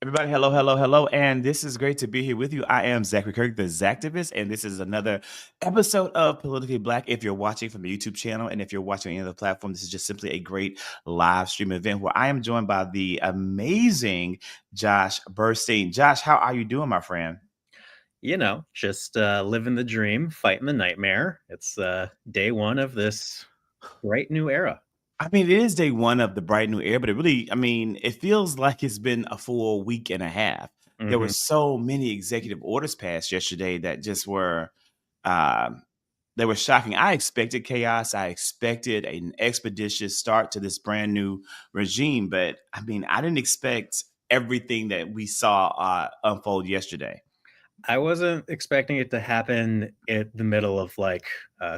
Everybody, hello, hello, hello, and this is great to be here with you. I am Zachary Kirk, the Zactivist, and this is another episode of Politically Black. If you're watching from the YouTube channel, and if you're watching any other platform, this is just simply a great live stream event where I am joined by the amazing Josh Burstein. Josh, how are you doing, my friend? Just living the dream, fighting the nightmare. It's day one of this bright new era. I mean, it is day one of the bright new era, but it feels like it's been a full week and a half. There were hmm so many executive orders passed yesterday that just were um, they were shocking. I expected chaos. I expected an expeditious start to this brand new regime, but I didn't expect everything that we saw unfold yesterday. I wasn't expecting it to happen at the middle of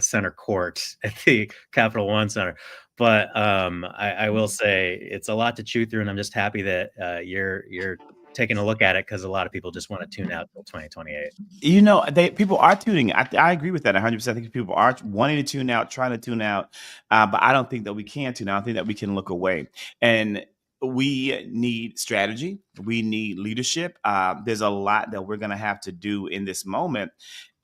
center court at the Capital One Center, but I will say it's a lot to chew through, and I'm just happy that you're taking a look at it because a lot of people just want to tune out till 2028. People are tuning. I agree with that 100%. I think people are wanting to tune out, trying to tune out, but I don't think that we can tune out. I think that we can look away, and we need strategy. We need leadership. There's a lot that we're going to have to do in this moment,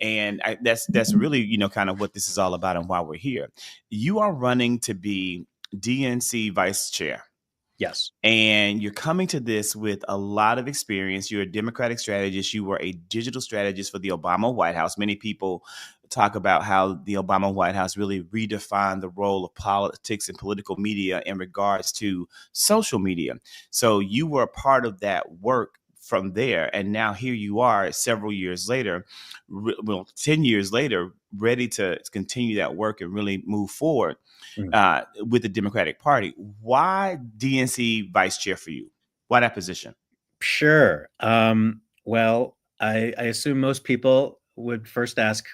and that's really kind of what this is all about and why we're here. You are running to be DNC Vice Chair. Yes. And you're coming to this with a lot of experience. You're a Democratic strategist. You were a digital strategist for the Obama White House. Many people talk about how the Obama White House really redefined the role of politics and political media in regards to social media. So you were a part of that work from there. And now here you are several years later, 10 years later, ready to continue that work and really move forward with the Democratic Party. Why DNC vice chair for you? Why that position? Sure. Well, I assume most people would first ask,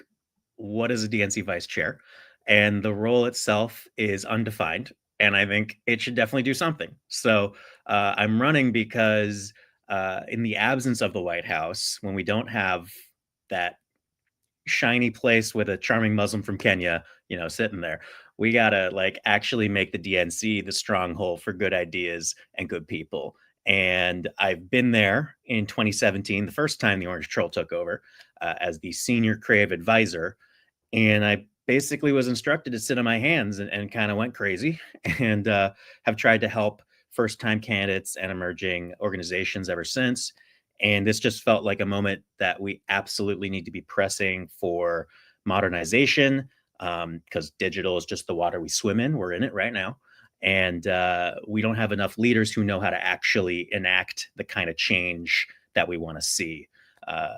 what is a DNC vice chair? And the role itself is undefined. And I think it should definitely do something. So I'm running because, in the absence of the White House, when we don't have that shiny place with a charming Muslim from Kenya, sitting there, we gotta actually make the DNC the stronghold for good ideas and good people. And I've been there in 2017, the first time the Orange Troll took over, as the senior creative advisor, and I basically was instructed to sit on my hands and kind of went crazy and have tried to help first time candidates and emerging organizations ever since. And this just felt like a moment that we absolutely need to be pressing for modernization, because digital is just the water we swim in. We're in it right now. And we don't have enough leaders who know how to actually enact the kind of change that we want to see.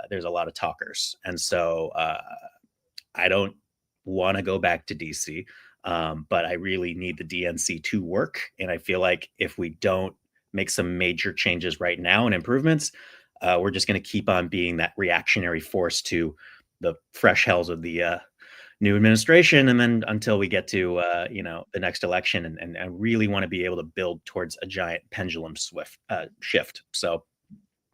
There's a lot of talkers. And so I don't want to go back to DC, but I really need the DNC to work. And I feel like if we don't make some major changes right now and improvements, we're just going to keep on being that reactionary force to the fresh hells of the new administration, and then until we get to the next election, and really want to be able to build towards a giant pendulum shift. So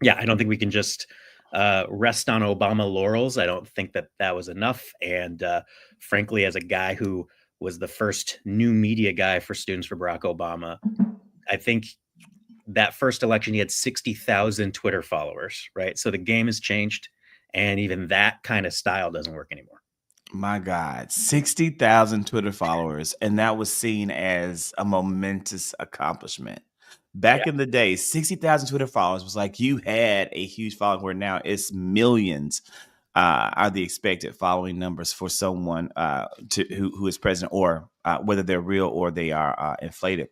yeah, I don't think we can just rest on Obama laurels. I don't think that that was enough. And frankly, as a guy who was the first new media guy for Students for Barack Obama, I think that first election, he had 60,000 Twitter followers, right? So the game has changed. And even that kind of style doesn't work anymore. My God, 60,000 Twitter followers, and that was seen as a momentous accomplishment. Yeah. Back in the day, 60,000 Twitter followers was like you had a huge following, where now it's millions are the expected following numbers for someone who is president, or whether they're real or they are inflated.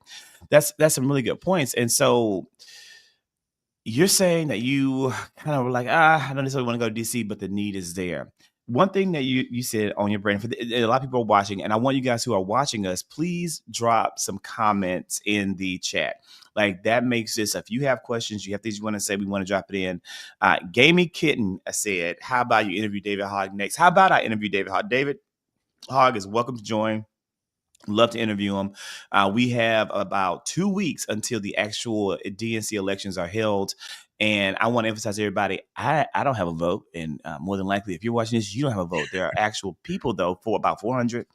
That's some really good points. And so you're saying that you kind of were like, I don't necessarily want to go to DC, but the need is there. One thing that you said on your brain, a lot of people are watching, and I want you guys who are watching us, please drop some comments in the chat. Like, that makes this, if you have questions, you have things you want to say, we want to drop it in. Gamey Kitten said, how about you interview David Hogg next? How about I interview David Hogg? David Hogg is welcome to join. Love to interview him. We have about 2 weeks until the actual DNC elections are held. And I want to emphasize to everybody, I don't have a vote. And more than likely, if you're watching this, you don't have a vote. There are actual people, though, for about 400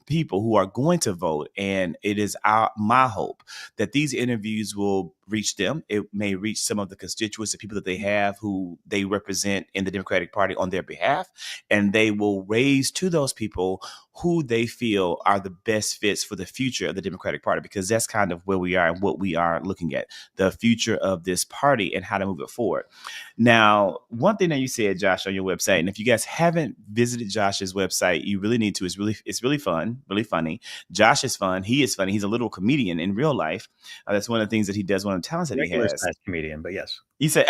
people who are going to vote. And it is my hope that these interviews will reach them. It may reach some of the constituents, the people that they have who they represent in the Democratic Party on their behalf. And they will raise to those people who they feel are the best fits for the future of the Democratic Party, because that's kind of where we are and what we are looking at, the future of this party and how to move it forward. Now, one thing that you said, Josh, on your website, and if you guys haven't visited Josh's website, you really need to. It's really fun, really funny. Josh is fun. He is funny. He's a little comedian in real life. That's one of the things that he does. One of the talents that he Regular has. sized comedian, but yes. You say,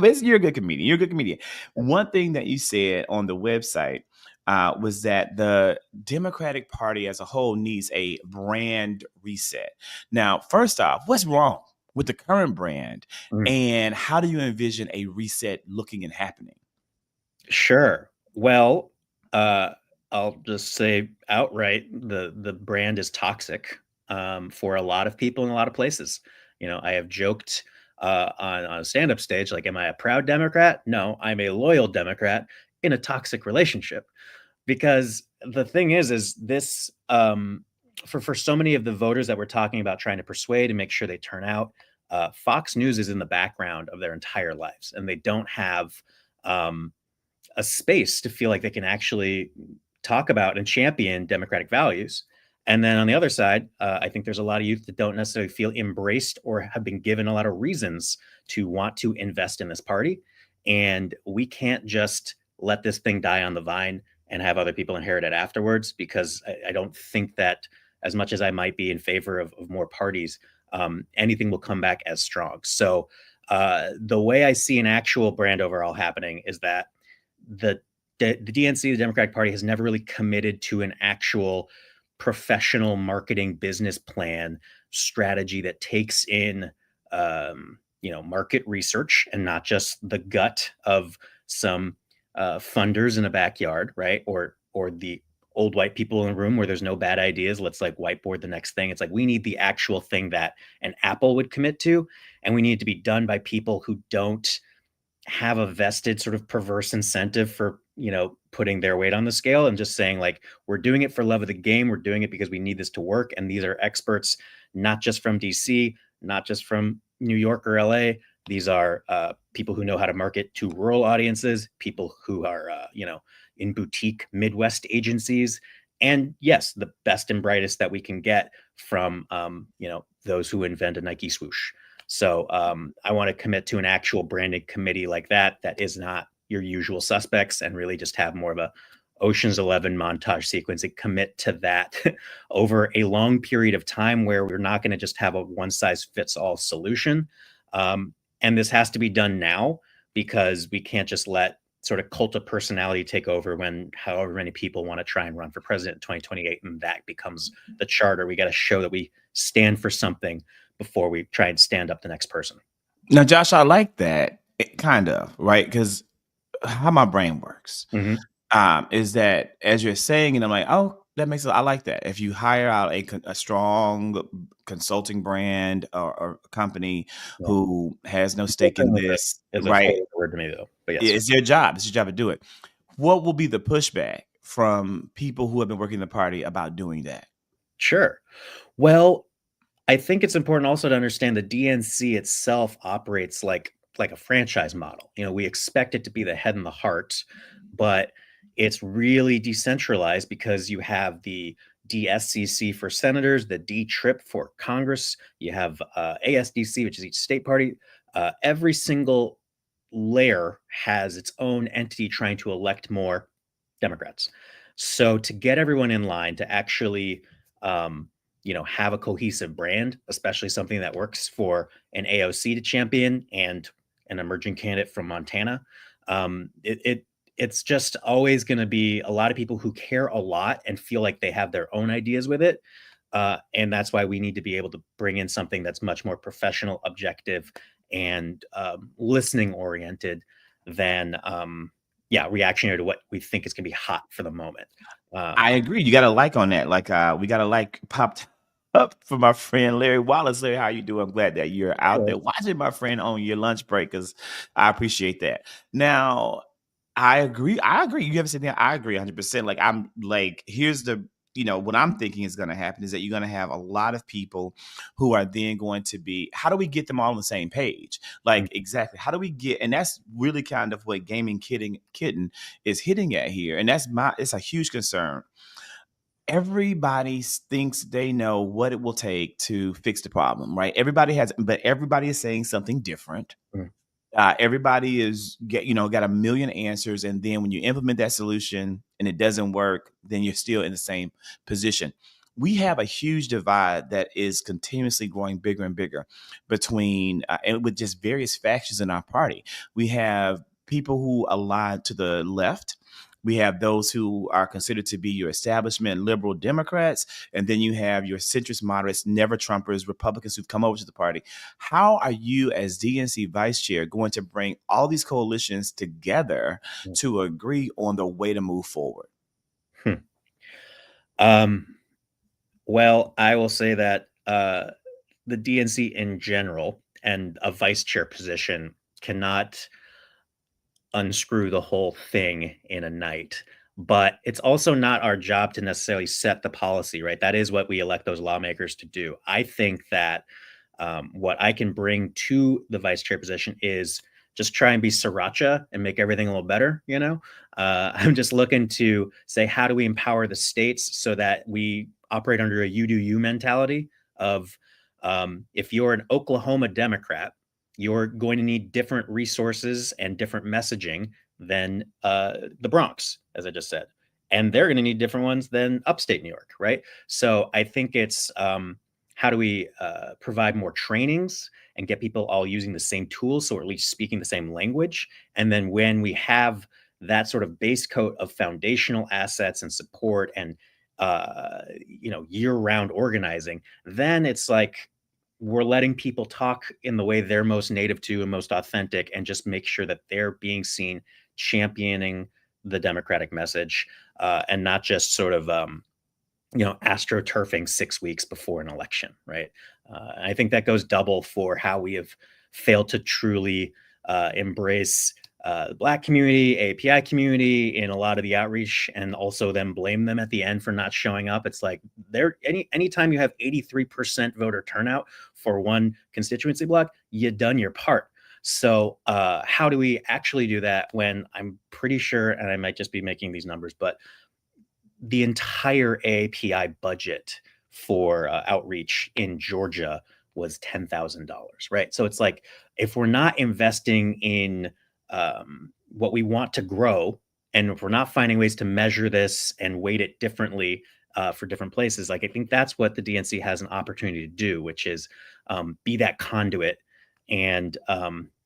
basically, you're a good comedian. You're a good comedian. One thing that you said on the website was that the Democratic Party as a whole needs a brand reset. Now, first off, what's wrong with the current brand, and how do you envision a reset looking and happening? Sure. Well, I'll just say outright, the brand is toxic for a lot of people in a lot of places. I have joked on a stand-up stage, like, am I a proud Democrat? No, I'm a loyal Democrat in a toxic relationship. Because the thing is this for so many of the voters that we're talking about trying to persuade and make sure they turn out, Fox News is in the background of their entire lives, and they don't have a space to feel like they can actually talk about and champion democratic values. And then on the other side, I think there's a lot of youth that don't necessarily feel embraced or have been given a lot of reasons to want to invest in this party. And we can't just let this thing die on the vine and have other people inherit it afterwards, because I don't think that, as much as I might be in favor of more parties, anything will come back as strong. So the way I see an actual brand overall happening is that the DNC, the Democratic Party, has never really committed to an actual professional marketing business plan strategy that takes in market research and not just the gut of some funders in a backyard, right? Or the old white people in a room where there's no bad ideas. Let's like whiteboard the next thing. It's like, we need the actual thing that an Apple would commit to, and we need it to be done by people who don't have a vested sort of perverse incentive for, putting their weight on the scale and just saying, like, we're doing it for love of the game. We're doing it because we need this to work. And these are experts, not just from DC, not just from New York or LA. These are people who know how to market to rural audiences, people who are, in boutique Midwest agencies. And yes, the best and brightest that we can get from, those who invent a Nike swoosh. So I want to commit to an actual branded committee like that is not your usual suspects, and really just have more of a Ocean's 11 montage sequence and commit to that over a long period of time, where we're not going to just have a one size fits all solution. And this has to be done now, because we can't just let sort of cult of personality take over when however many people want to try and run for president in 2028, and that becomes the charter. We got to show that we stand for something before we try and stand up the next person. Now, Josh, I like that, kind of, right? Because how my brain works is that, as you're saying, and I'm like, oh, that makes sense. I like that. If you hire out a strong consulting brand or company who has no stake in this, right? Word to me, though. But yes, it's their job. It's your job to do it. What will be the pushback from people who have been working in the party about doing that? Sure. Well, I think it's important also to understand the DNC itself operates like a franchise model. We expect it to be the head and the heart, but it's really decentralized, because you have the DSCC for senators, the D-TRIP for Congress, you have ASDC, which is each state party. Every single layer has its own entity trying to elect more Democrats. So to get everyone in line to actually have a cohesive brand, especially something that works for an AOC to champion and an emerging candidate from Montana, it's just always going to be a lot of people who care a lot and feel like they have their own ideas with it. And that's why we need to be able to bring in something that's much more professional, objective, and listening oriented than reactionary to what we think is going to be hot for the moment. I agree. You got a like on that. Like we got a like popped up for my friend Larry Wallace. Larry, how you doing? I'm glad that you're out there watching, my friend, on your lunch break, because I appreciate that. Now, I agree. You haven't said that. I agree 100%. Like, I'm like, here's the what I'm thinking is going to happen is that you're going to have a lot of people who are then going to be, how do we get them all on the same page? Mm, Like, exactly. How do we get, and that's really kind of what Gaming Kitten is hitting at here. And it's a huge concern. Everybody thinks they know what it will take to fix the problem, right? But everybody is saying something different. mm, Everybody got a million answers, and then when you implement that solution and it doesn't work, then you're still in the same position. We have a huge divide that is continuously growing bigger and bigger between and with just various factions in our party. We have people who align to the left. We have those who are considered to be your establishment liberal Democrats, and then you have your centrist moderates, never Trumpers, Republicans who've come over to the party. How are you, as DNC Vice Chair, going to bring all these coalitions together mm. to agree on the way to move forward? Hmm. Well, I will say that the DNC in general and a vice chair position cannot unscrew the whole thing in a night. But it's also not our job to necessarily set the policy, right? That is what we elect those lawmakers to do. I think that what I can bring to the vice chair position is just try and be sriracha and make everything a little better. I'm just looking to say, how do we empower the states so that we operate under a you do you mentality of if you're an Oklahoma Democrat, you're going to need different resources and different messaging than the Bronx, as I just said. And they're going to need different ones than upstate New York, right? So I think it's how do we provide more trainings and get people all using the same tools, so we're at least speaking the same language. And then when we have that sort of base coat of foundational assets and support and year-round organizing, then it's like we're letting people talk in the way they're most native to and most authentic, and just make sure that they're being seen championing the democratic message and not just sort of astroturfing 6 weeks before an election, right? I think that goes double for how we have failed to truly embrace the Black community, API community in a lot of the outreach, and also then blame them at the end for not showing up. It's like anytime you have 83% voter turnout for one constituency block, you done your part. So how do we actually do that when I'm pretty sure, and I might just be making these numbers, but the entire AAPI budget for outreach in Georgia was $10,000, right? So it's like, if we're not investing in what we want to grow, and if we're not finding ways to measure this and weight it differently for different places, like I think that's what the DNC has an opportunity to do, which is be that conduit and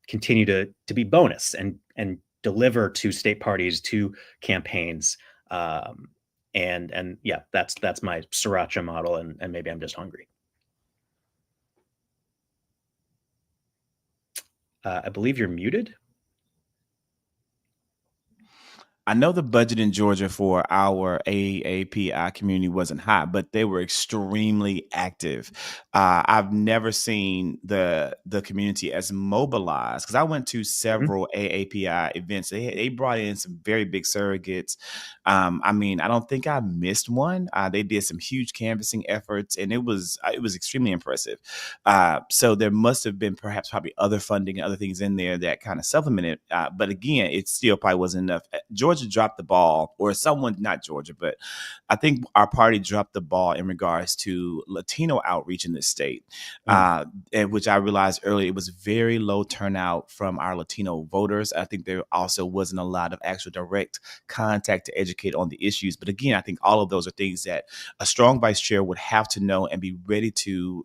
continue to be bonus and deliver to state parties, to campaigns. And yeah, that's my sriracha model, and maybe I'm just hungry. I believe you're muted. I know the budget in Georgia for our AAPI community wasn't high, but they were extremely active. I've never seen the community as mobilized, because I went to several AAPI events. They brought in some very big surrogates. I don't think I missed one. They did some huge canvassing efforts, and it was extremely impressive. So there must have been probably other funding and other things in there that kind of supplemented. But again, it still probably wasn't enough. Georgia dropped the ball, or someone, not Georgia, but I think our party dropped the ball in regards to Latino outreach in this state, and which I realized earlier, it was very low turnout from our Latino voters. I think there also wasn't a lot of actual direct contact to educate on the issues. But again, I think all of those are things that a strong vice chair would have to know and be ready to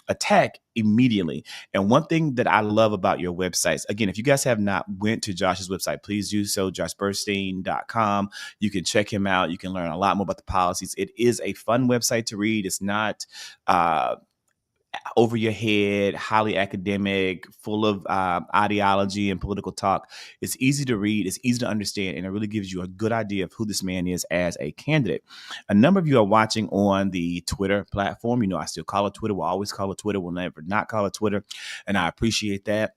attack immediately. And one thing that I love about your websites, again, if you guys have not went to Josh's website, please do so, joshburstein.com. You can check him out. You can learn a lot more about the policies. It is a fun website to read. It's not over your head, highly academic, full of ideology and political talk. It's easy to read, it's easy to understand, and it really gives you a good idea of who this man is as a candidate. A number of you are watching on the Twitter platform. I still call it Twitter. We'll always call it Twitter. We'll never not call it Twitter, and I appreciate that.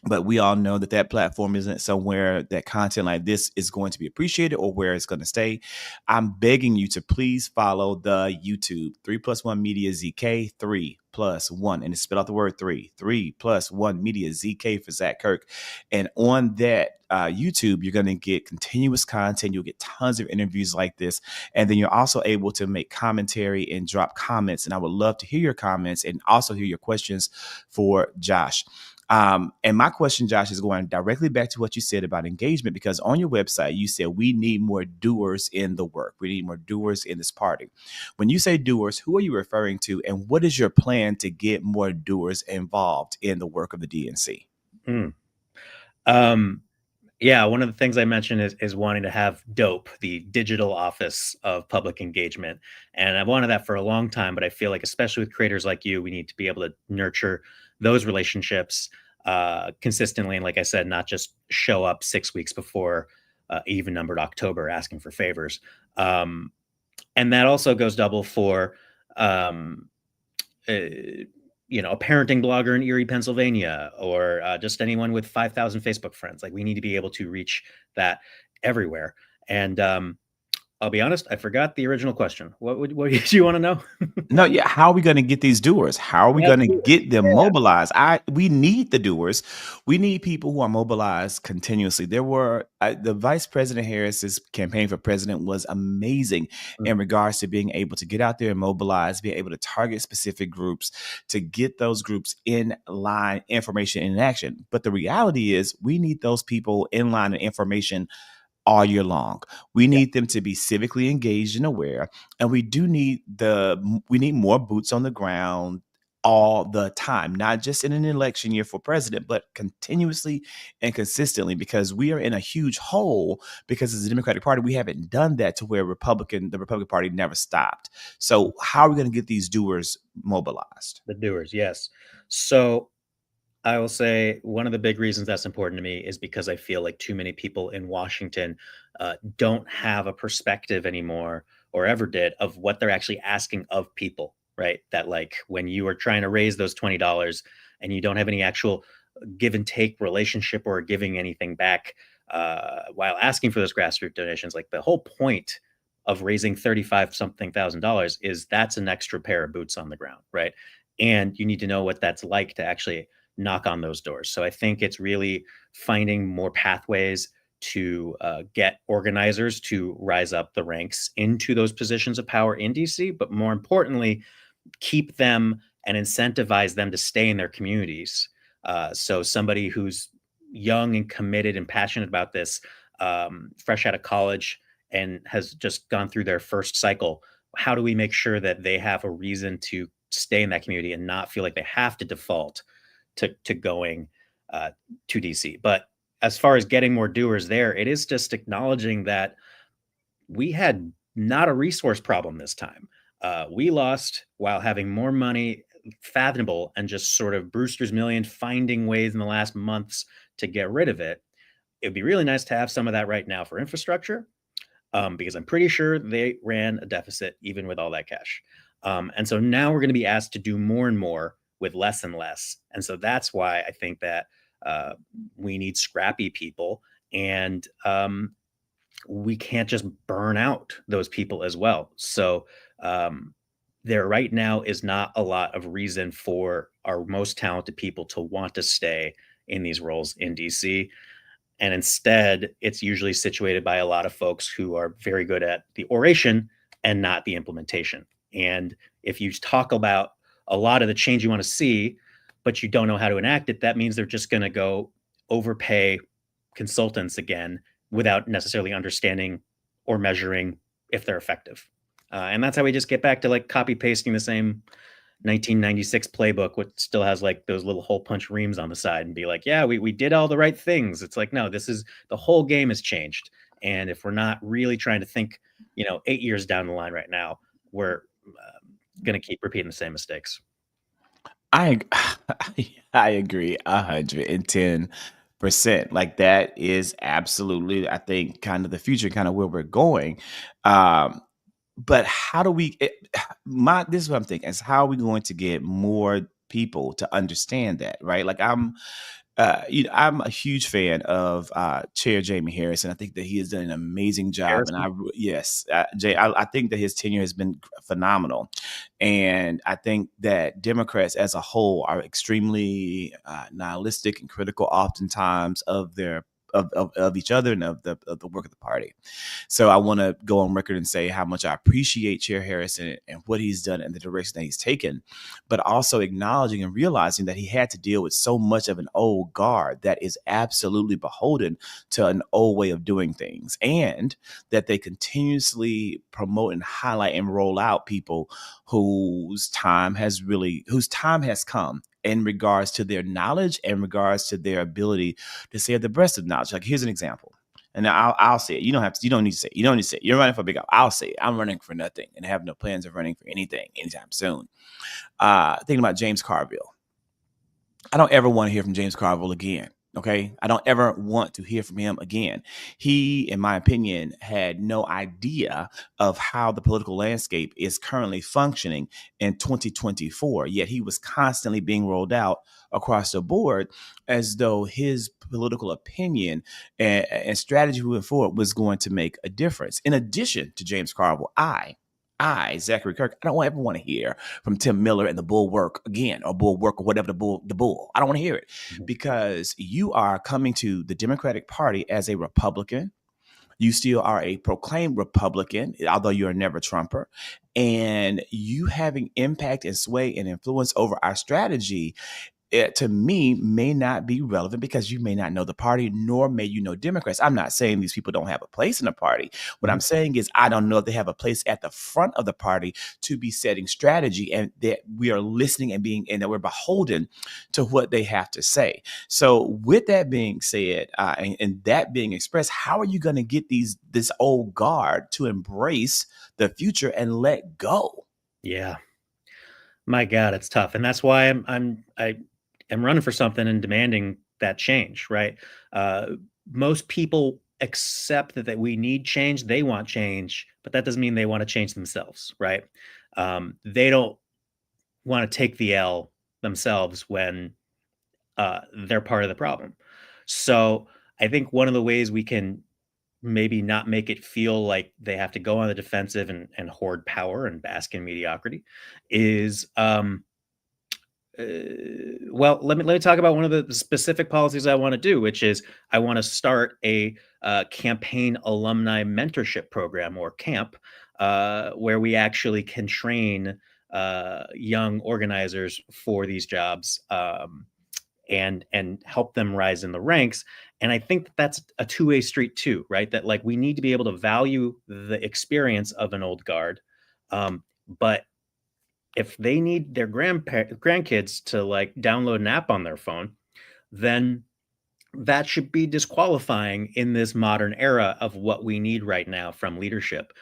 But we all know that that platform isn't somewhere that content like this is going to be appreciated or where it's going to stay. I'm begging you to please follow the YouTube 3+1 Media ZK 3+1, and it's spelled out the word 3+1 Media ZK for Zach Kirk. And on that YouTube, you're going to get continuous content. You'll get tons of interviews like this, and then you're also able to make commentary and drop comments. And I would love to hear your comments and also hear your questions for Josh. And my question, Josh, is going directly back to what you said about engagement, because on your website, you said we need more doers in the work. We need more doers in this party. When you say doers, who are you referring to? And what is your plan to get more doers involved in the work of the DNC? Yeah, one of the things I mentioned is wanting to have DOPE, the Digital Office of Public Engagement. And I've wanted that for a long time, but I feel like, especially with creators like you, we need to be able to nurture those relationships consistently. And like I said, not just show up 6 weeks before even numbered October asking for favors. And that also goes double for uh, a parenting blogger in Erie, Pennsylvania, or just anyone with 5,000 Facebook friends. Like, we need to be able to reach that everywhere. And I'll be honest, I forgot the original question. What did you want to know? No, yeah. How are we going to get these doers? How are we going to get them mobilized? We need the doers. We need people who are mobilized continuously. The Vice President Harris's campaign for president was amazing in regards to being able to get out there and mobilize, being able to target specific groups, to get those groups in line, information, and action. But the reality is, we need those people in line and information all year long. We need them to be civically engaged and aware, and we need more boots on the ground all the time, not just in an election year for president, but continuously and consistently, because we are in a huge hole, because as a Democratic Party, we haven't done that to where the Republican Party never stopped. So how are we going to get these doers mobilized? The doers, yes. So I will say one of the big reasons that's important to me is because I feel like too many people in Washington don't have a perspective anymore, or ever did, of what they're actually asking of people, right? That, like, when you are trying to raise those $20 and you don't have any actual give and take relationship or giving anything back while asking for those grassroots donations, like, the whole point of raising 35 something thousand dollars is that's an extra pair of boots on the ground, right? And you need to know what that's like to actually knock on those doors. So I think it's really finding more pathways to get organizers to rise up the ranks into those positions of power in DC, but more importantly, keep them and incentivize them to stay in their communities. So somebody who's young and committed and passionate about this, fresh out of college and has just gone through their first cycle, how do we make sure that they have a reason to stay in that community and not feel like they have to default to going to DC? But as far as getting more doers there, it is just acknowledging that we had not a resource problem this time. We lost while having more money fathomable and just sort of Brewster's Million, finding ways in the last months to get rid of it. It'd be really nice to have some of that right now for infrastructure, because I'm pretty sure they ran a deficit even with all that cash. And so now we're going to be asked to do more and more with less and less. And so that's why I think that we need scrappy people, and we can't just burn out those people as well. So there right now is not a lot of reason for our most talented people to want to stay in these roles in DC. And instead, it's usually situated by a lot of folks who are very good at the oration and not the implementation. And if you talk about a lot of the change you want to see, but you don't know how to enact it, that means they're just going to go overpay consultants again without necessarily understanding or measuring if they're effective. And that's how we just get back to, like, copy pasting the same 1996 playbook, which still has like those little hole punch reams on the side, and be like, yeah, we did all the right things. It's like, no, this is, the whole game has changed. And if we're not really trying to think, 8 years down the line right now, we're going to keep repeating the same mistakes. I I agree 110%. Like, that is absolutely, I think, kind of the future, kind of where we're going. But how do we? This is what I'm thinking: is how are we going to get more people to understand that, right? Like, I'm a huge fan of Chair Jamie Harrison. I think that he has done an amazing job, and Harrison? I think that his tenure has been phenomenal, and I think that Democrats as a whole are extremely nihilistic and critical, oftentimes of their of each other and of the work of the party. So I want to go on record and say how much I appreciate Chair Harrison and what he's done and the direction that he's taken, but also acknowledging and realizing that he had to deal with so much of an old guard that is absolutely beholden to an old way of doing things, and that they continuously promote and highlight and roll out people whose time has come in regards to their knowledge and regards to their ability to say the breadth of knowledge. Like, here's an example. And I'll say it. You don't need to say it. You don't need to say it. You're running for big. I'll say it. I'm running for nothing and have no plans of running for anything anytime soon. Thinking about James Carville. I don't ever want to hear from James Carville again. Okay. I don't ever want to hear from him again. He, in my opinion, had no idea of how the political landscape is currently functioning in 2024. Yet he was constantly being rolled out across the board as though his political opinion and strategy moving forward was going to make a difference. In addition to James Carville, Zachary Kirk, I don't ever want to hear from Tim Miller and the Bulwark again, or Bulwark, or whatever the bull. I don't want to hear it, because you are coming to the Democratic Party as a Republican. You still are a proclaimed Republican, although you're never Trumper, and you having impact and sway and influence over our strategy, it, to me, may not be relevant because you may not know the party, nor may you know Democrats. I'm not saying these people don't have a place in the party. What I'm saying is I don't know if they have a place at the front of the party to be setting strategy, and that we are listening and that we're beholden to what they have to say. So with that being said, and that being expressed, how are you going to get this old guard to embrace the future and let go? Yeah. My God, it's tough. And that's why I am running for something and demanding that change, right? Uh, Most people accept that we need change. They want change, but that doesn't mean they want to change themselves, right? They don't want to take the L themselves when they're part of the problem. So I think one of the ways we can maybe not make it feel like they have to go on the defensive and hoard power and bask in mediocrity is uh, well, let me talk about one of the specific policies I want to do, which is I want to start a campaign alumni mentorship program, or camp, where we actually can train young organizers for these jobs, and help them rise in the ranks. And I think that's a two-way street too, right? That, like, we need to be able to value the experience of an old guard, but if they need their grandkids to, like, download an app on their phone, then that should be disqualifying in this modern era of what we need right now from leadership.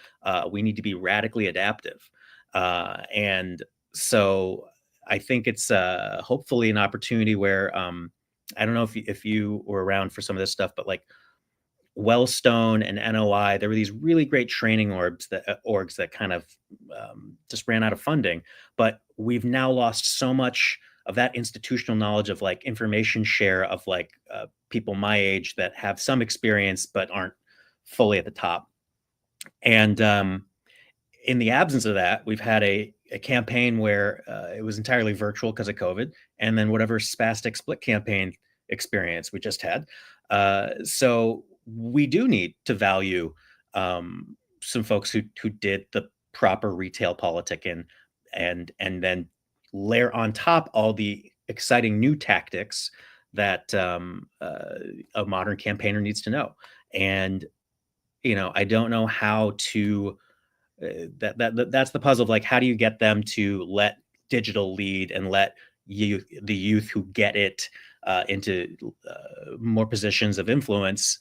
We need to be radically adaptive. And so I think it's hopefully an opportunity where, I don't know if you were around for some of this stuff, but like Wellstone and NOI, there were these really great training orgs that kind of just ran out of funding. But we've now lost so much of that institutional knowledge of, like, information share of, like, people my age that have some experience but aren't fully at the top. And in the absence of that, we've had a campaign where it was entirely virtual because of COVID, and then whatever spastic split campaign experience we just had. So we do need to value some folks who did the proper retail politicking, and then layer on top all the exciting new tactics that a modern campaigner needs to know. And I don't know how to that's the puzzle of, like, how do you get them to let digital lead and let the youth who get it into more positions of influence.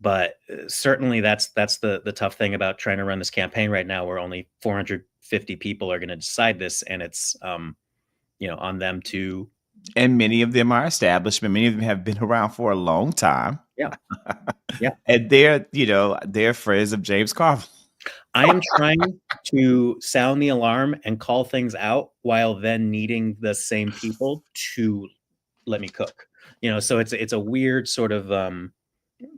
But certainly that's the tough thing about trying to run this campaign right now, where only 450 people are going to decide this, and it's on them to. And many of them are established, but many of them have been around for a long time. Yeah. Yeah. And they're friends of James Carville. I am trying to sound the alarm and call things out while then needing the same people to, let me cook. So it's a weird sort of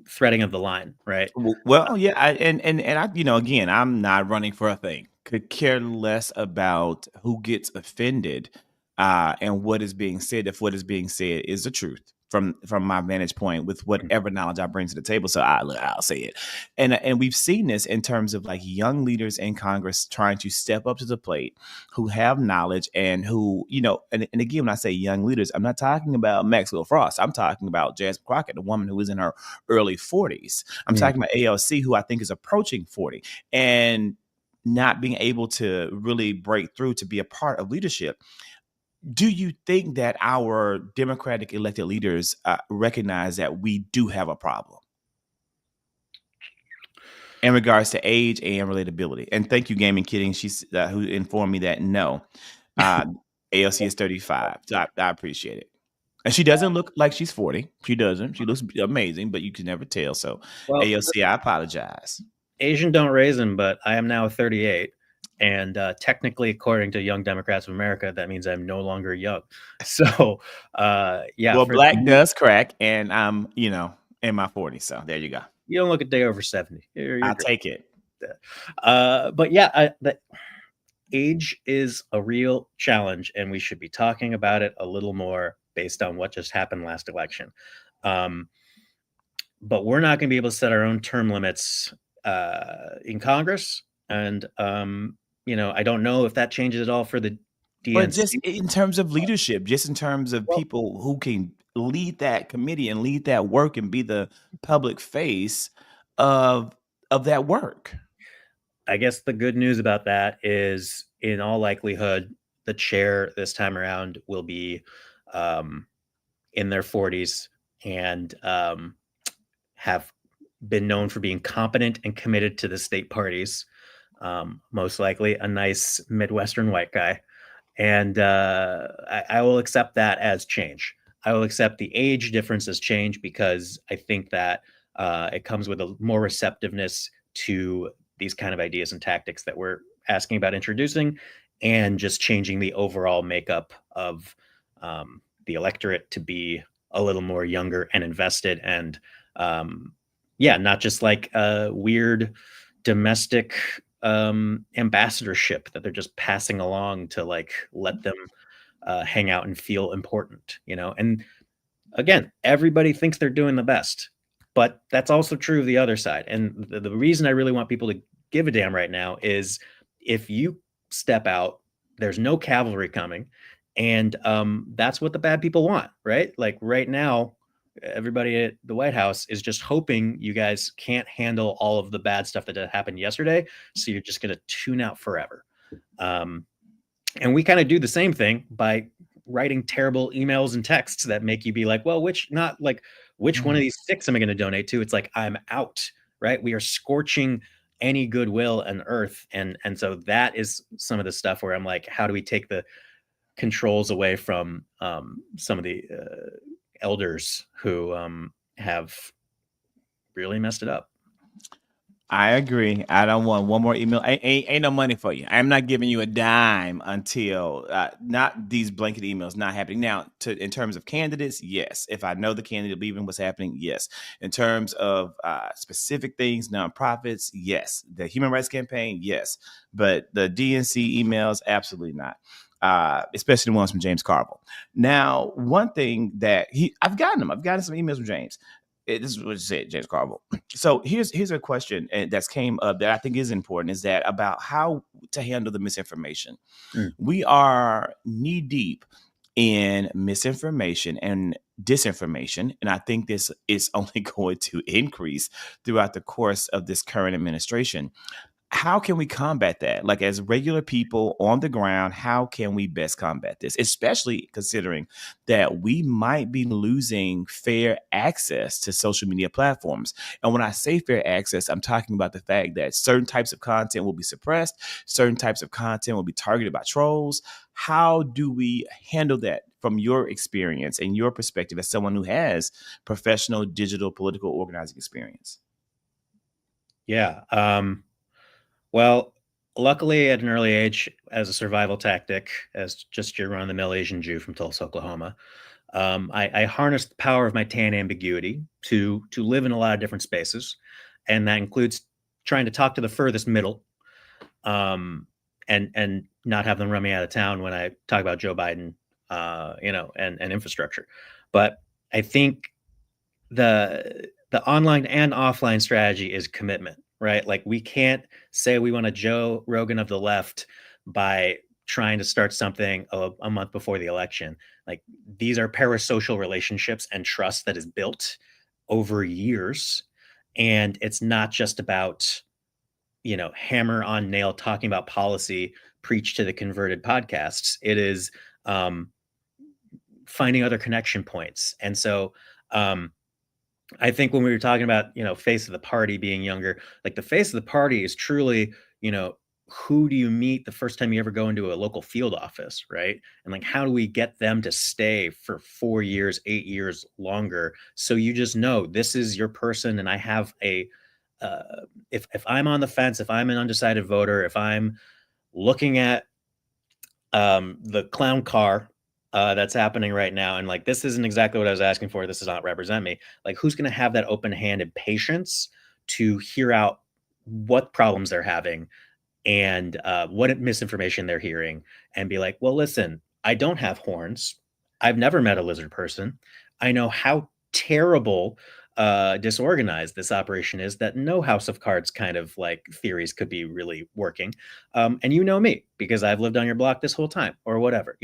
threading of the line, right? Well, yeah, and I, again, I'm not running for a thing. Could care less about who gets offended, and what is being said. If what is being said is the truth from my vantage point, with whatever knowledge I bring to the table, so I'll say it. And we've seen this in terms of like young leaders in Congress trying to step up to the plate, who have knowledge and who, and again, when I say young leaders, I'm not talking about Maxwell Frost. I'm talking about Jasmine Crockett, the woman who is in her early 40s. I'm talking about ALC, who I think is approaching 40, and not being able to really break through to be a part of leadership. Do you think that our Democratic elected leaders recognize that we do have a problem in regards to age and relatability? And thank you, Gaming Kidding, she's who informed me that no, ALC is 35. So I appreciate it. And she doesn't look like she's 40. She doesn't. She looks amazing, but you can never tell. So, Well, AOC, I apologize. Asian don't raisin, but I am now 38. And technically, according to Young Democrats of America, that means I'm no longer young. So, yeah. Well, black does crack, and I'm, in my 40s. So there you go. You don't look a day over 70. I'll take it. But yeah, the age is a real challenge, and we should be talking about it a little more based on what just happened last election. But we're not going to be able to set our own term limits in Congress. And, I don't know if that changes at all for the DNC. But just in terms of leadership, just in terms of people who can lead that committee and lead that work and be the public face of that work. I guess the good news about that is, in all likelihood, the chair this time around will be in their 40s and have been known for being competent and committed to the state parties. Most likely a nice Midwestern white guy. And I will accept that as change. I will accept the age difference as change, because I think that it comes with a more receptiveness to these kind of ideas and tactics that we're asking about introducing, and just changing the overall makeup of the electorate to be a little more younger and invested, and not just like a weird domestic ambassadorship that they're just passing along to like let them hang out and feel important, and again, everybody thinks they're doing the best, but that's also true of the other side. And the reason I really want people to give a damn right now is, if you step out, there's no cavalry coming, and that's what the bad people want, right? Like right now, everybody at the White House is just hoping you guys can't handle all of the bad stuff that happened yesterday, so you're just going to tune out forever. And we kind of do the same thing by writing terrible emails and texts that make you be like, well, which one of these 6 am I going to donate to? It's like, I'm out, right? We are scorching any goodwill and earth. And so that is some of the stuff where I'm like, how do we take the controls away from some of the elders who have really messed it up? I agree. I don't want one more email. Ain't no money for you. I'm not giving you a dime until not these blanket emails not happening. Now, in terms of candidates, yes. If I know the candidate leaving what's happening, yes. In terms of specific things, nonprofits, yes. The Human Rights Campaign, yes. But the DNC emails, absolutely not. Especially the ones from James Carville. Now, one thing that I've gotten some emails from James. This is what you said, James Carville. So here's a question that's came up that I think is important, is that about how to handle the misinformation. We are knee deep in misinformation and disinformation, and I think this is only going to increase throughout the course of this current administration. How can we combat that? Like, as regular people on the ground, how can we best combat this? Especially considering that we might be losing fair access to social media platforms. And when I say fair access, I'm talking about the fact that certain types of content will be suppressed, certain types of content will be targeted by trolls. How do we handle that from your experience and your perspective as someone who has professional digital political organizing experience? Yeah. Well, luckily at an early age, as a survival tactic, as just your run-of-the-mill Asian Jew from Tulsa, Oklahoma, I harness the power of my tan ambiguity to live in a lot of different spaces, and that includes trying to talk to the furthest middle, and not have them run me out of town when I talk about Joe Biden, and infrastructure. But I think the online and offline strategy is commitment, right? Like, we can't say we want a Joe Rogan of the left by trying to start something a month before the election. Like, these are parasocial relationships and trust that is built over years. And it's not just about, hammer on nail talking about policy, preach to the converted podcasts. It is um, finding other connection points. And so, I think when we were talking about, face of the party being younger, like, the face of the party is truly, who do you meet the first time you ever go into a local field office, right? And, like, how do we get them to stay for 4 years, 8 years longer? So you just know this is your person, and I have if I'm on the fence, if I'm an undecided voter, if I'm looking at the clown car that's happening right now, and, like, this isn't exactly what I was asking for. This does not represent me. Like, who's going to have that open-handed patience to hear out what problems they're having and what misinformation they're hearing, and be like, well, listen, I don't have horns. I've never met a lizard person. I know how terrible disorganized this operation is, that no house of cards kind of like theories could be really working. And you know me because I've lived on your block this whole time, or whatever.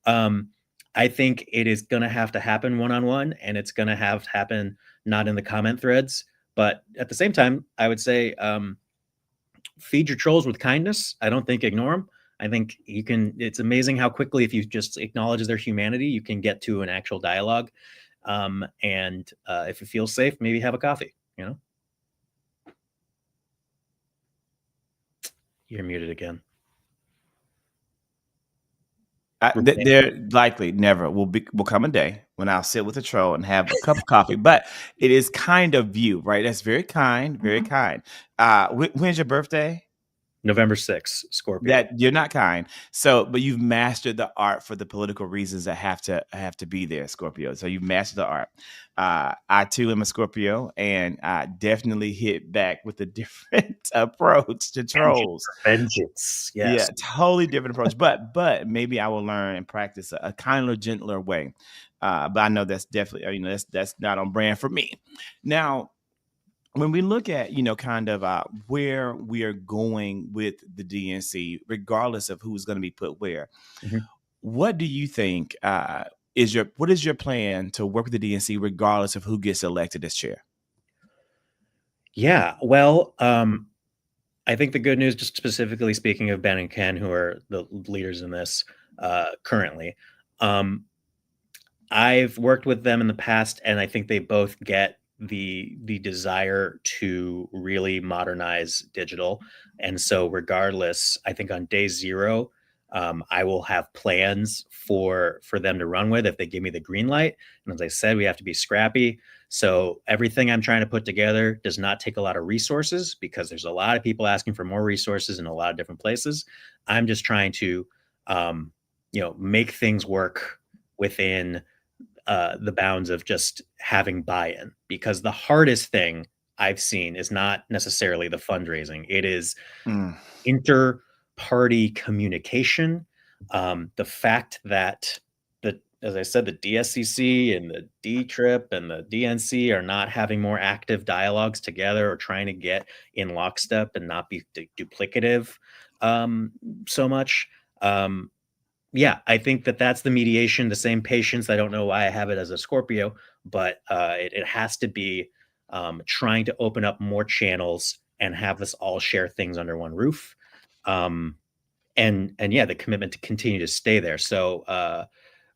um, I think it is going to have to happen one-on-one, and it's going to have to happen not in the comment threads. But at the same time, I would say, feed your trolls with kindness. I don't think ignore them. I think it's amazing how quickly, if you just acknowledge their humanity, you can get to an actual dialogue. And if it feels safe, maybe have a coffee. You're muted again. There likely never will come a day when I'll sit with a troll and have a cup of coffee. But it is kind of you, right? That's very kind, very kind. When's your birthday? November 6th, Scorpio. That you're not kind. So, but you've mastered the art for the political reasons that have to be there, Scorpio. So you've mastered the art. I too am a Scorpio, and I definitely hit back with a different approach to trolls. Vengeance. Yeah, Yes. totally different approach. But maybe I will learn and practice a kinder, gentler way. But I know that's definitely, that's not on brand for me. Now, when we look at, kind of where we are going with the DNC, regardless of who's going to be put where, Mhm. what do you think what is your plan to work with the DNC regardless of who gets elected as chair? Yeah. Well, I think the good news, just specifically speaking of Ben and Ken, who are the leaders in this currently, um, I've worked with them in the past, and I think they both get the desire to really modernize digital. And so, regardless, I think on day zero, I will have plans for them to run with if they give me the green light. And as I said, we have to be scrappy. So everything I'm trying to put together does not take a lot of resources, because there's a lot of people asking for more resources in a lot of different places. I'm just trying to, make things work within the bounds of just having buy-in, because the hardest thing I've seen is not necessarily the fundraising. It is Mm, inter-party communication. The fact that as I said, the DSCC and the D Trip and the DNC are not having more active dialogues together, or trying to get in lockstep and not be duplicative so much. Um, yeah, I think that's the mediation, the same patience. I don't know why I have it as a Scorpio, but it has to be trying to open up more channels and have us all share things under one roof. Um, and yeah, the commitment to continue to stay there. So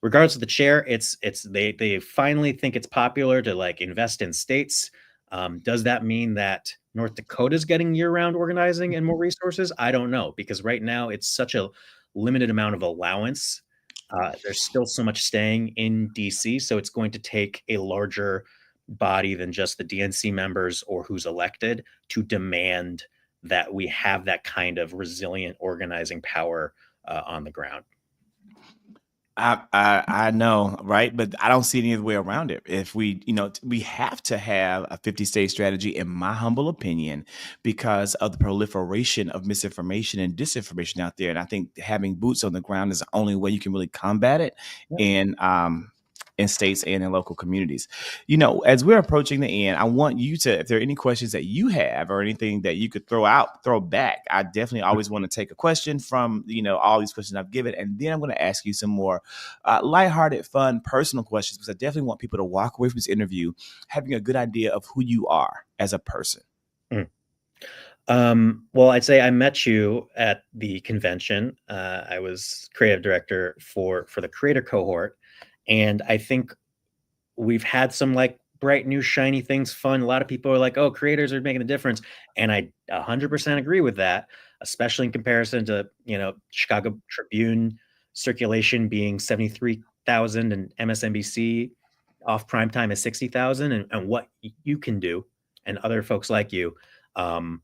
regardless of the chair, it's they finally think it's popular to, like, invest in states. Does that mean that North Dakota is getting year-round organizing and more resources? I don't know, because right now it's such a limited amount of allowance. There's still so much staying in DC, so it's going to take a larger body than just the DNC members or who's elected to demand that we have that kind of resilient organizing power on the ground. I know, right? But I don't see any other way around it. If we, we have to have a 50-state strategy, in my humble opinion, because of the proliferation of misinformation and disinformation out there. And I think having boots on the ground is the only way you can really combat it Yeah. in states and in local communities. As we're approaching the end, I want you to, if there are any questions that you have or anything that you could throw back, I definitely always want to take a question from, all these questions I've given. And then I'm going to ask you some more lighthearted, fun, personal questions, because I definitely want people to walk away from this interview having a good idea of who you are as a person. Mm. Well, I'd say I met you at the convention. I was creative director for the creator cohort, and I think we've had some like bright new shiny things, fun. A lot of people are like, "Oh, creators are making a difference," and I 100% agree with that, especially in comparison to Chicago Tribune circulation being 73,000 and MSNBC off prime time is 60,000, and what you can do and other folks like you. Um,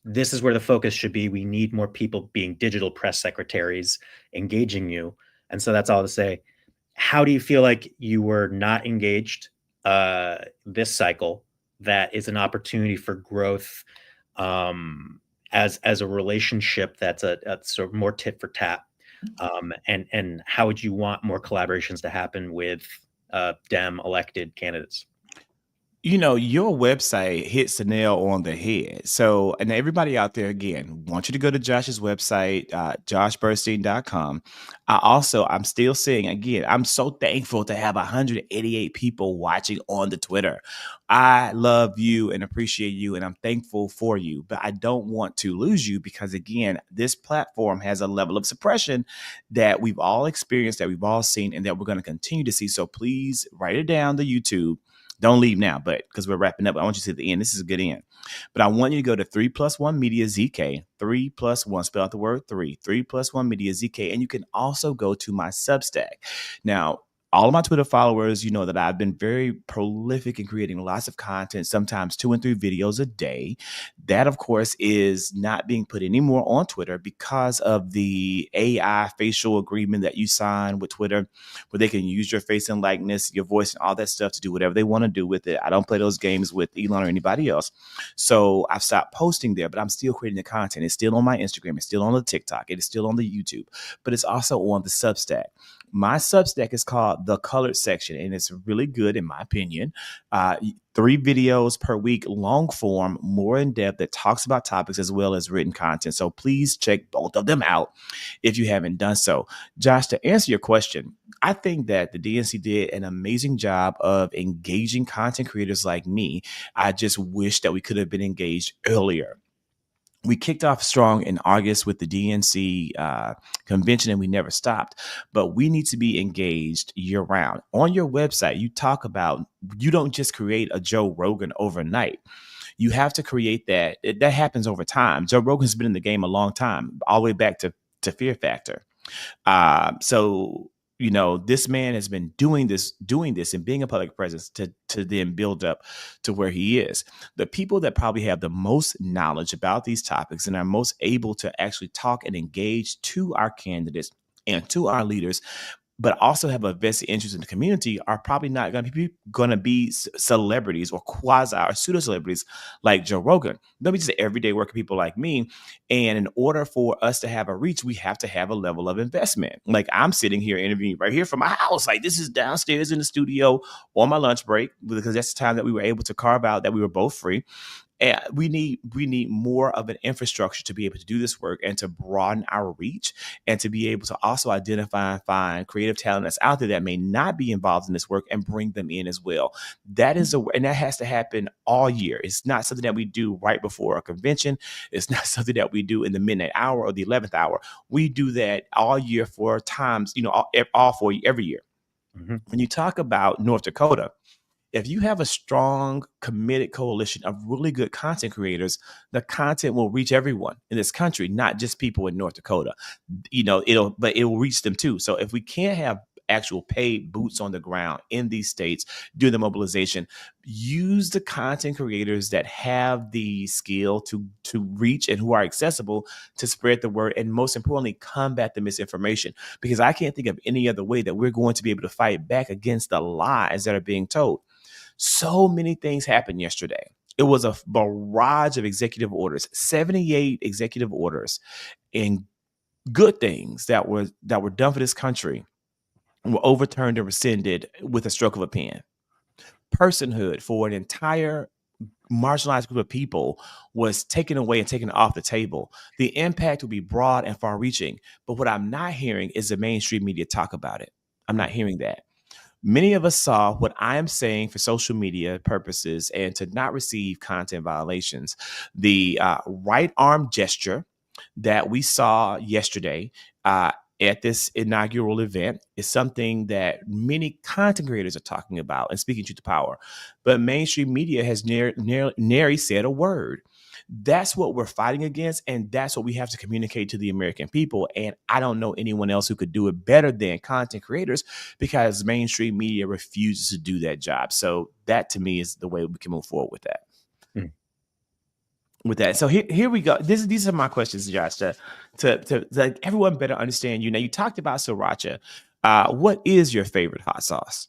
this is where the focus should be. We need more people being digital press secretaries, engaging you. And so that's all to say. How do you feel like you were not engaged this cycle? That is an opportunity for growth, as a relationship that's a sort of more tit for tat. And how would you want more collaborations to happen with Dem elected candidates? Your website hits the nail on the head. So, and everybody out there, again, want you to go to Josh's website, joshburstein.com. I'm still saying, again, I'm so thankful to have 188 people watching on the Twitter. I love you and appreciate you, and I'm thankful for you, but I don't want to lose you because, again, this platform has a level of suppression that we've all experienced, that we've all seen, and that we're going to continue to see. So please write it down to YouTube. Don't leave now, but because we're wrapping up, I want you to see the end. This is a good end. But I want you to go to 3+1 Media ZK, 3+1, spell out the word 3+1 Media ZK. And you can also go to my Substack. Now, all of my Twitter followers, you know that I've been very prolific in creating lots of content, sometimes 2 and 3 videos a day. That, of course, is not being put anymore on Twitter because of the AI facial agreement that you sign with Twitter, where they can use your face and likeness, your voice, and all that stuff to do whatever they want to do with it. I don't play those games with Elon or anybody else. So I've stopped posting there, but I'm still creating the content. It's still on my Instagram. It's still on the TikTok. It is still on the YouTube, but it's also on the Substack. My Substack is called The Colored Section, and it's really good, in my opinion. 3 videos per week, long form, more in depth, that talks about topics as well as written content. So please check both of them out if you haven't done so. Josh, to answer your question, I think that the DNC did an amazing job of engaging content creators like me. I just wish that we could have been engaged earlier. We kicked off strong in August with the DNC convention, and we never stopped. But we need to be engaged year round. On your website, you talk about, you don't just create a Joe Rogan overnight. You have to create that. That happens over time. Joe Rogan's been in the game a long time, all the way back to Fear Factor. So this man has been doing this and being a public presence to then build up to where he is. The people that probably have the most knowledge about these topics and are most able to actually talk and engage to our candidates and to our leaders, but also have a vested interest in the community, are probably not going to be celebrities or quasi or pseudo celebrities like Joe Rogan. They'll be just everyday working people like me. And in order for us to have a reach, we have to have a level of investment. Like, I'm sitting here interviewing right here from my house. Like, this is downstairs in the studio on my lunch break, because that's the time that we were able to carve out, that we were both free. And we need more of an infrastructure to be able to do this work and to broaden our reach, and to be able to also identify and find creative talent that's out there that may not be involved in this work, and bring them in as well. And that has to happen all year. It's not something that we do right before a convention. It's not something that we do in the midnight hour or the 11th hour. We do that all year for times, all for every year. Mm-hmm. When you talk about North Dakota, if you have a strong, committed coalition of really good content creators, the content will reach everyone in this country, not just people in North Dakota. It will reach them too. So if we can't have actual paid boots on the ground in these states, do the mobilization. Use the content creators that have the skill to reach and who are accessible to spread the word, and most importantly, combat the misinformation. Because I can't think of any other way that we're going to be able to fight back against the lies that are being told. So many things happened yesterday. It was a barrage of executive orders, 78 executive orders, and good things that were done for this country were overturned and rescinded with a stroke of a pen. Personhood for an entire marginalized group of people was taken away and taken off the table. The impact will be broad and far reaching. But what I'm not hearing is the mainstream media talk about it. I'm not hearing that. Many of us saw what I am saying for social media purposes and to not receive content violations. The right arm gesture that we saw yesterday at this inaugural event is something that many content creators are talking about and speaking to the power. But mainstream media has nary said a word. That's what we're fighting against, and that's what we have to communicate to the American people. And I don't know anyone else who could do it better than content creators, because mainstream media refuses to do that job. So that, to me, is the way we can move forward with that. With that, so here we go. These are my questions, Josh, to like everyone better understand you. Now, you talked about sriracha. What is your favorite hot sauce?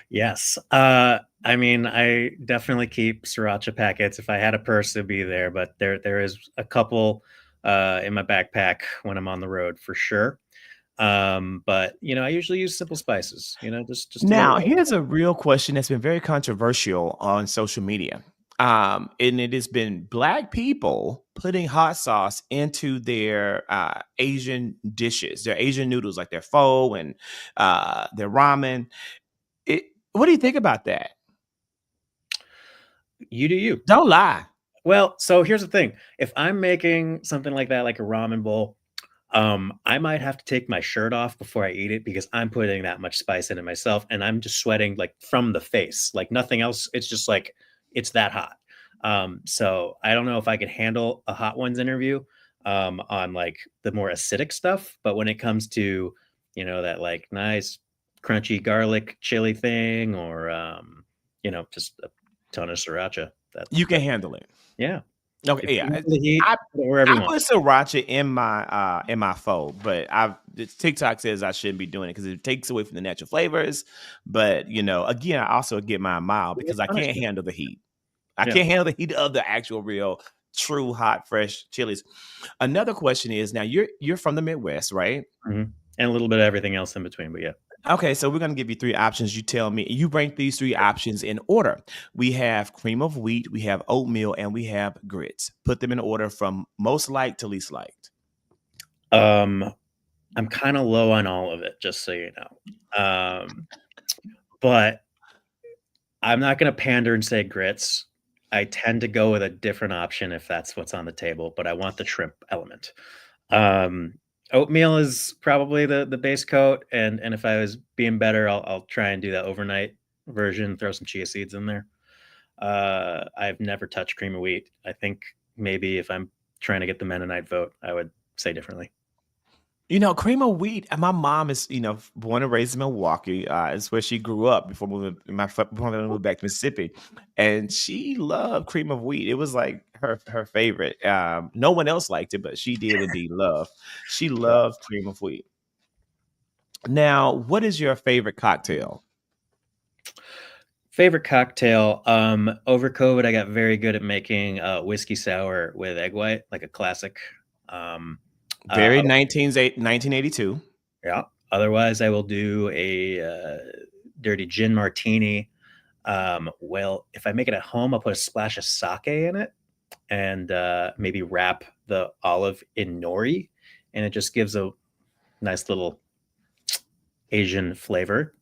Yes. I mean, I definitely keep sriracha packets. If I had a purse, it'd be there, but there is a couple in my backpack when I'm on the road for sure. But I usually use simple spices, just a Now, little. here's a real question that's been very controversial on social media. And it has been Black people putting hot sauce into their Asian dishes, their Asian noodles, like their pho and their ramen. What do you think about that? You do you. Don't lie. Well, so here's the thing. If I'm making something like that, like a ramen bowl, I might have to take my shirt off before I eat it because I'm putting that much spice in it myself, and I'm just sweating like from the face, like nothing else. It's just like it's that hot. So I don't know if I could handle a Hot Ones interview on like the more acidic stuff, but when it comes to that like nice crunchy garlic chili thing, or just a ton of sriracha, You can handle it. yeah. If Okay, you yeah. want the heat, I put it wherever you I want. put sriracha in my pho, but TikTok says I shouldn't be doing it because it takes away from the natural flavors. But again, I also get mine mild You get because I can't punishment. handle the heat. I Yeah. can't handle the heat of the actual real true hot fresh chilies. Another question is, now you're from the Midwest, right? Mhm. And a little bit of everything else in between, but yeah. Okay, so we're going to give you three options. You tell me, you rank these three options in order. We have cream of wheat, we have oatmeal, and we have grits. Put them in order from most liked to least liked. I'm kind of low on all of it, just so you know. But I'm not going to pander and say grits. I tend to go with a different option if that's what's on the table, but I want the shrimp element. Um, Oatmeal is probably the base coat, and if I was being better, I'll try and do that overnight version, throw some chia seeds in there. I've never touched cream of wheat. I think maybe if I'm trying to get the Mennonite vote, I would say differently. Cream of wheat. My mom is, born and raised in Milwaukee. It's where she grew up before moving. Before I moved back to Mississippi, and she loved cream of wheat. It was like her favorite. No one else liked it, but she did indeed love. She loved cream of wheat. Now, what is your favorite cocktail? Favorite cocktail. Over COVID, I got very good at making whiskey sour with egg white, like a classic. Um, Very uh, 1982. yeah. Otherwise, I will do a dirty gin martini. Well, if I make it at home, I'll put a splash of sake in it and maybe wrap the olive in nori, and it just gives a nice little Asian flavor.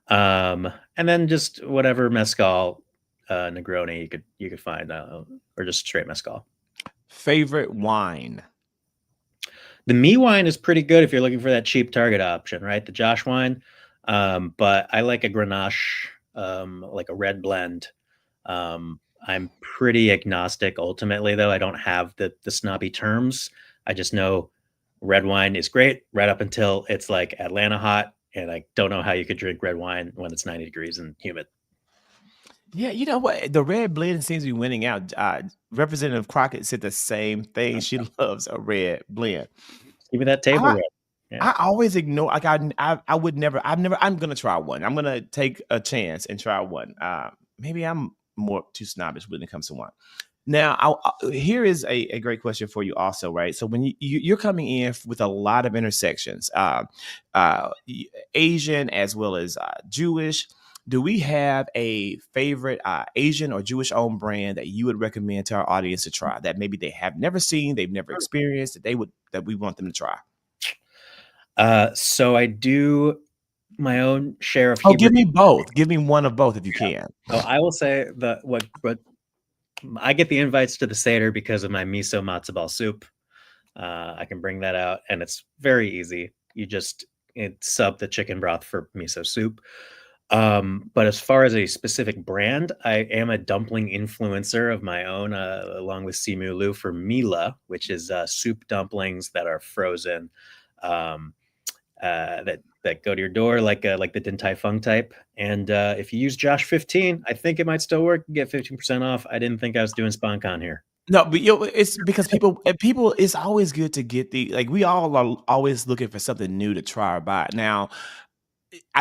And then just whatever mezcal, Negroni you could find, or just straight mezcal. Favorite wine? The me wine is pretty good if you're looking for that cheap Target option, right? The Josh wine. But I like a Grenache, like a red blend. I'm pretty agnostic ultimately, though. I don't have the snobby terms. I just know Red wine is great right up until it's like Atlanta hot, and I don't know how you could drink red wine when it's 90 degrees and humid. Yeah, you know what? The red blend seems to be winning out. Representative Crockett said the same thing. She loves a red blend. Give me that table I, red. Yeah. I always ignore like I would never I'm gonna try one. I'm gonna take a chance and try one. Maybe I'm more too snobbish when it comes to wine. Now, here is a great question for you also, right? So when you're coming in with a lot of intersections, Asian as well as Jewish, do we have a favorite Asian or Jewish owned brand that you would recommend to our audience to try that maybe they have never seen, they've never experienced, that we want them to try? So I do my own share of Oh, Hebrew. give me both. Give me one of both if you can. So I will say what I get the invites to the Seder because of my miso matzo ball soup. I can bring that out, and it's very easy. You just sub the chicken broth for miso soup. But as far as a specific brand, I am a dumpling influencer of my own, along with Simu Liu for Mila, which is soup dumplings that are frozen, um, that go to your door like the Din Tai Fung type. And if you use Josh 15, I think it might still work. You get 15% off. I didn't think I was doing SponCon here. No, but it's because people. It's always good to get we all are always looking for something new to try or buy. Now,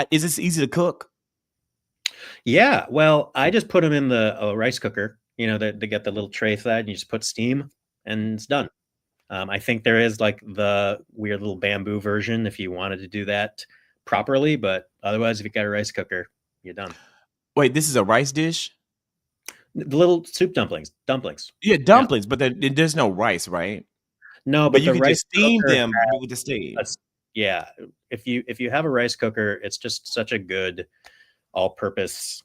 is this easy to cook? Yeah, well, I just put them in the rice cooker. They get the little tray for that, and you just put steam, and it's done. I think there is like the weird little bamboo version if you wanted to do that properly, but otherwise, if you got a rice cooker, you're done. Wait, this is a rice dish? The little soup dumplings. Yeah, Yeah. dumplings, but there's no rice, right? No, But but you the can rice just steam cooker them with the a steam. s yeah, if you have a rice cooker, it's just such a good all-purpose,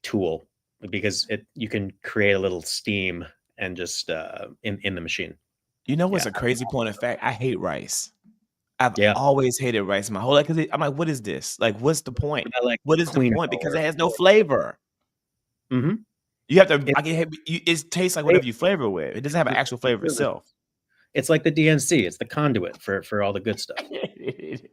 tool because you can create a little steam and just, in the machine. You know what's Yeah. a crazy point of fact? I hate rice. I've Yeah. always hated rice my whole life because I'm like, what is this? Like, what's the point? I like What is the quinoa point? Because or it has no flavor. Mhm. You have to. It's It tastes like great. whatever you flavor with. It doesn't have an actual flavor itself. It's like the DNC, it's the conduit for all the good stuff.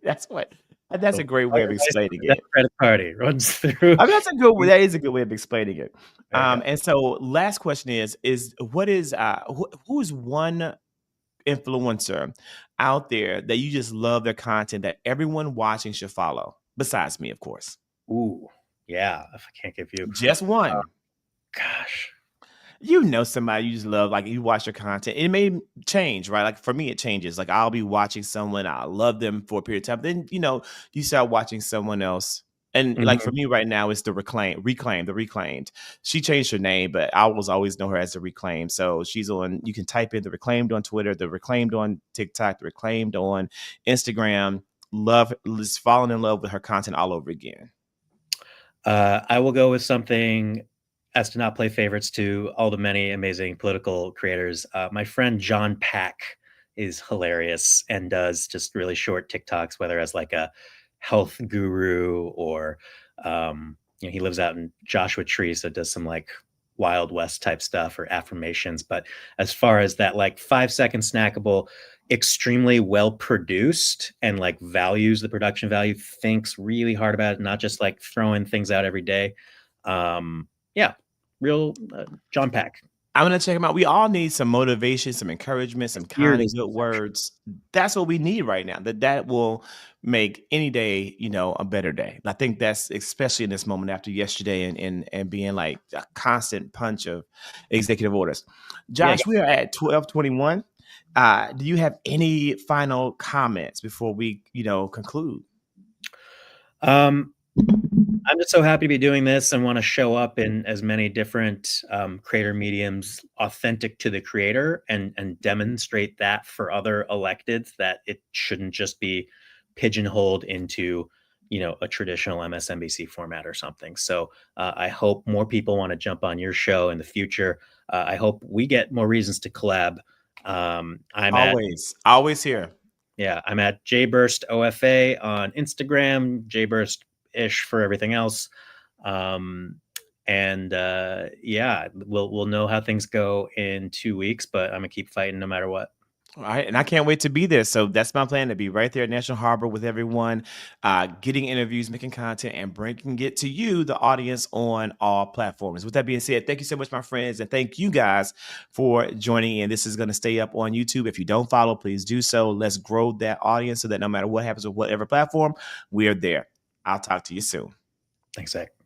That's what. That's a So great all way of your rice from explaining the it. Democratic Party runs through. I mean, that's a good. That is a good way of explaining it. There you go. And so, last question is what is who is one influencer out there that you just love their content that everyone watching should follow? Besides me, of course. Ooh, yeah, if I can't give you Just uh, one. gosh. You know somebody you just love, like you watch their content. It may change, right? Like for me, it changes. Like I'll be watching someone, I love them for a period of time. Then you start watching someone else. And like for Mhm. me right now, it's the the reclaimed. She changed her name, but I was always know her as the reclaimed. So she's on, you can type in the reclaimed on Twitter, the reclaimed on TikTok, the reclaimed on Instagram. Love, just falling in love with her content all over again. I will go with something as to not play favorites to all the many amazing political creators. My friend John Pack is hilarious and does just really short TikToks, whether as like a health guru or he lives out in Joshua Tree, so does some like Wild West type stuff or affirmations. But as far as that like 5 second snackable, extremely well produced and like values the production value, thinks really hard about it, not just like throwing things out every day. Yeah, real John Pack. I'm gonna check them out. We all need some motivation, some encouragement, some Beard kind is and good words. That's what we need right now. That will make any day, a better day. I think that's especially in this moment after yesterday and being like a constant punch of executive orders. yeah. Josh, we are at 12:21. Do you have any final comments before we, conclude? Um, I'm just so happy to be doing this and want to show up in as many different creator mediums authentic to the creator and demonstrate that for other electeds that it shouldn't just be pigeonholed into a traditional MSNBC format or something. So I hope more people want to jump on your show in the future. I hope we get more reasons to collab. I'm at Always here. Yeah, I'm at jburst OFA on Instagram, jburst ish for everything else. Um, and yeah, we'll know how things go in 2 weeks, but I'm gonna keep fighting no matter what. All right, and I can't wait to be there. So that's my plan, to be right there at National Harbor with everyone, getting interviews, making content, and bringing it to you, the audience, on all platforms. With that being said, thank you so much, my friends, and thank you guys for joining in. This is going to stay up on YouTube. If you don't follow, please do so. Let's grow that audience so that no matter what happens with whatever platform, we are there. I'll talk to you soon. Thanks, Zach.